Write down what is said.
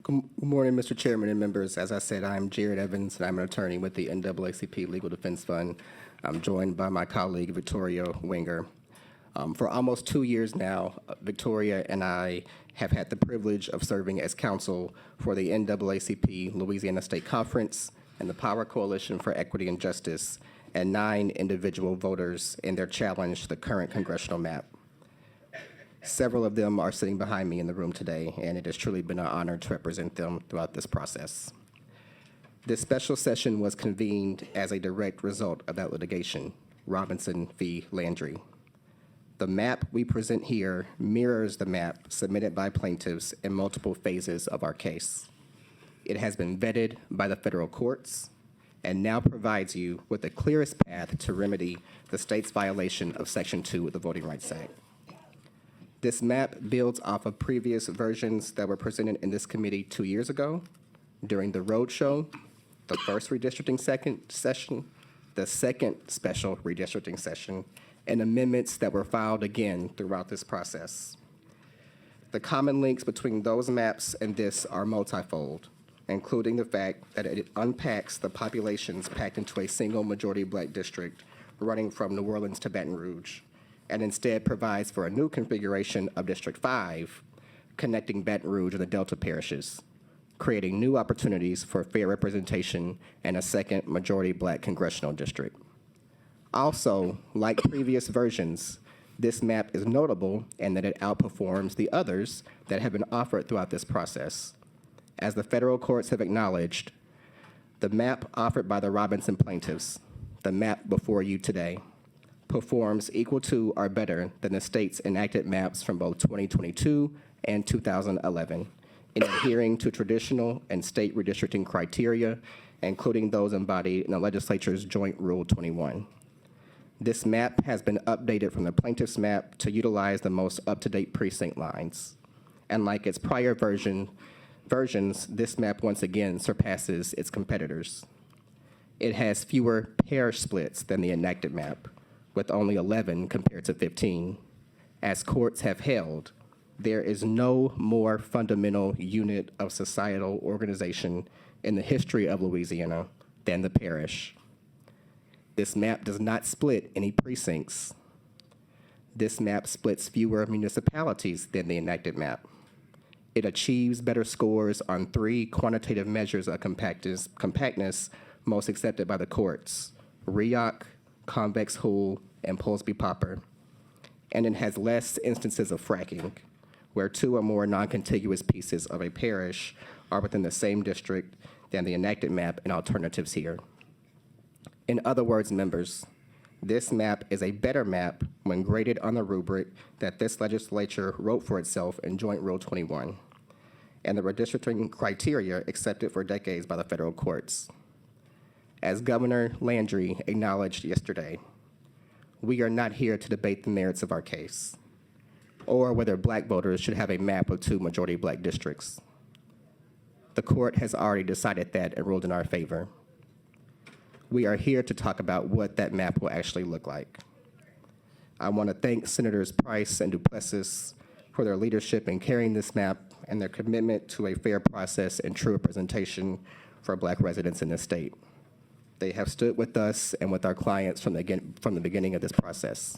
Good morning, Mr. Chairman and members. As I said, I'm Jared Evans, and I'm an attorney with the NAACP Legal Defense Fund. I'm joined by my colleague, Victoria Winger. For almost 2 years now, Victoria and I have had the privilege of serving as counsel for the NAACP Louisiana State Conference and the Power Coalition for Equity and Justice, and 9 individual voters in their challenge to the current congressional map. Several of them are sitting behind me in the room today, and it has truly been an honor to represent them throughout this process. This special session was convened as a direct result of that litigation, Robinson v. Landry. The map we present here mirrors the map submitted by plaintiffs in multiple phases of our case. It has been vetted by the federal courts and now provides you with the clearest path to remedy the state's violation of Section 2 of the Voting Rights Act. This map builds off of previous versions that were presented in this committee 2 years ago during the roadshow, the first redistricting session, the second special redistricting session, and amendments that were filed again throughout this process. The common links between those maps and this are multifold, including the fact that it unpacks the populations packed into a single majority black district running from New Orleans to Baton Rouge, and instead provides for a new configuration of District 5, connecting Baton Rouge and the Delta parishes, creating new opportunities for fair representation and a second majority black congressional district. Also, like previous versions, this map is notable in that it outperforms the others that have been offered throughout this process. As the federal courts have acknowledged, the map offered by the Robinson plaintiffs, the map before you today, performs equal to or better than the state's enacted maps from both 2022 and 2011 in adhering to traditional and state redistricting criteria, including those embodied in the legislature's Joint Rule 21. This map has been updated from the plaintiff's map to utilize the most up-to-date precinct lines. And like its prior versions, this map once again surpasses its competitors. It has fewer parish splits than the enacted map, with only 11 compared to 15. As courts have held, there is no more fundamental unit of societal organization in the history of Louisiana than the parish. This map does not split any precincts. This map splits fewer municipalities than the enacted map. It achieves better scores on 3 quantitative measures of compactness most accepted by the courts: REOC, convex hull, and Polsby-Popper. And it has less instances of fracking, where 2 or more non-contiguous pieces of a parish are within the same district than the enacted map and alternatives here. In other words, members, this map is a better map when graded on the rubric that this legislature wrote for itself in Joint Rule 21 and the redistricting criteria accepted for decades by the federal courts. As Governor Landry acknowledged yesterday, we are not here to debate the merits of our case or whether black voters should have a map of 2 majority black districts. The court has already decided that and ruled in our favor. We are here to talk about what that map will actually look like. I want to thank Senators Price and Duplessis for their leadership in carrying this map and their commitment to a fair process and true representation for black residents in this state. They have stood with us and with our clients from the beginning of this process.